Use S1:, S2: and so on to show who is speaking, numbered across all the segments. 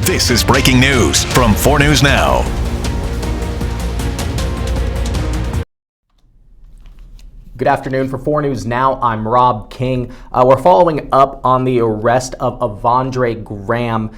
S1: This is breaking news from 4 News Now.
S2: Good afternoon. For 4 News Now, I'm Rob King. We're following up on the arrest of Avondre-Graham.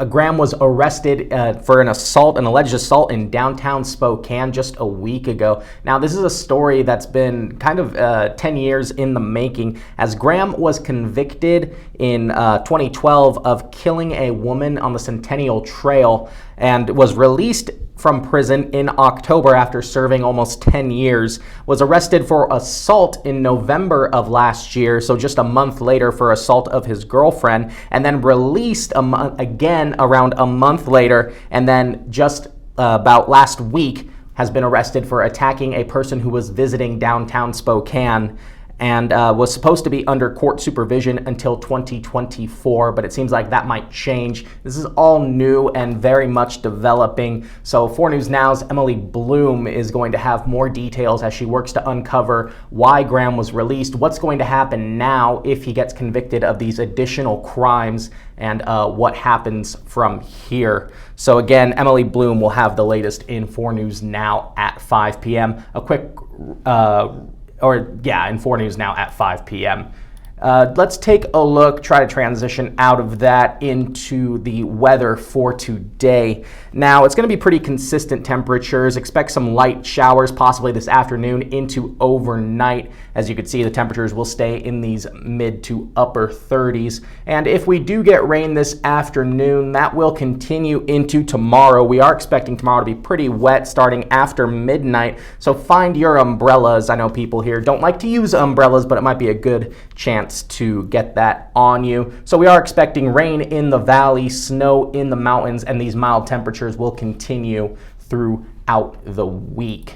S2: Graham was arrested for an alleged assault in downtown Spokane just a week ago. Now, this is a story that's been kind of 10 years in the making, as Graham was convicted in 2012 of killing a woman on the Centennial Trail and was released from prison in October after serving almost 10 years, was arrested for assault in November of last year, so just a month later for assault of his girlfriend, and then released again around a month later, and then just about last week has been arrested for attacking a person who was visiting downtown Spokane, and was supposed to be under court supervision until 2024, but it seems like that might change. This is all new and very much developing. So 4 News Now's Emily Bloom is going to have more details as she works to uncover why Graham was released, what's going to happen now if he gets convicted of these additional crimes, and what happens from here. So again, Emily Bloom will have the latest in 4 News Now at 5 p.m. A quick in 4 News Now at 5 p.m. Let's take a look, try to transition out of that into the weather for today. Now, it's going to be pretty consistent temperatures. Expect some light showers possibly this afternoon into overnight. As you can see, the temperatures will stay in these mid to upper 30s. And if we do get rain this afternoon, that will continue into tomorrow. We are expecting tomorrow to be pretty wet starting after midnight. So find your umbrellas. I know people here don't like to use umbrellas, but it might be a good chance to get that on you. So we are expecting rain in the valley, snow in the mountains, and these mild temperatures will continue throughout the week.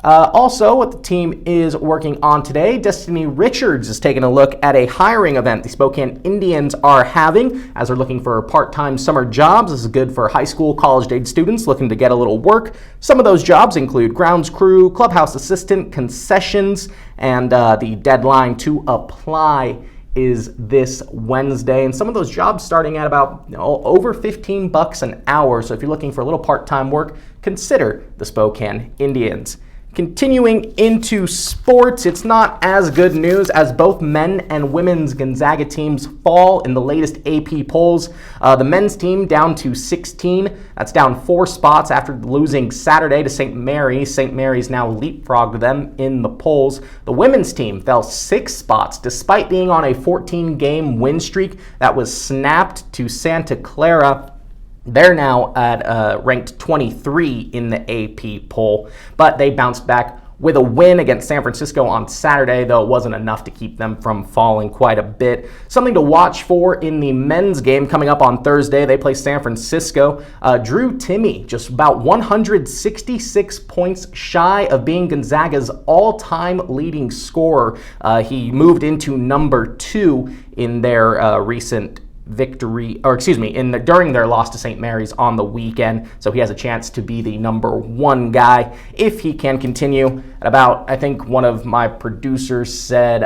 S2: Also, what the team is working on today, Destiny Richards is taking a look at a hiring event the Spokane Indians are having as they're looking for part-time summer jobs. This is good for high school, college-age students looking to get a little work. Some of those jobs include grounds crew, clubhouse assistant, concessions, and the deadline to apply is this Wednesday, and some of those jobs starting at about over $15 an hour. So if you're looking for a little part-time work, consider the Spokane Indians. Continuing into sports, it's not as good news as both men and women's Gonzaga teams fall in the latest AP polls. The men's team down to 16. That's down 4 spots after losing Saturday to St. Mary's. St. Mary's now leapfrogged them in the polls. The women's team fell 6 spots despite being on a 14-game win streak that was snapped to Santa Clara. They're now at ranked 23 in the AP poll, but they bounced back with a win against San Francisco on Saturday, though it wasn't enough to keep them from falling quite a bit. Something to watch for in the men's game coming up on Thursday. They play San Francisco. Drew Timme, just about 166 points shy of being Gonzaga's all-time leading scorer. He moved into number 2 in their recent victory, during their loss to St. Mary's on the weekend. So he has a chance to be the number 1 guy if he can continue at about, I think one of my producers said,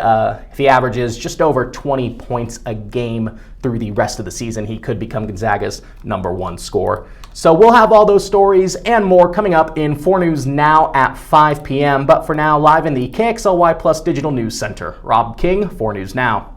S2: if he averages just over 20 points a game through the rest of the season, he could become Gonzaga's number 1 scorer. So we'll have all those stories and more coming up in 4 News Now at 5 p.m. But for now, live in the KXLY Plus Digital News Center, Rob King, 4 News Now.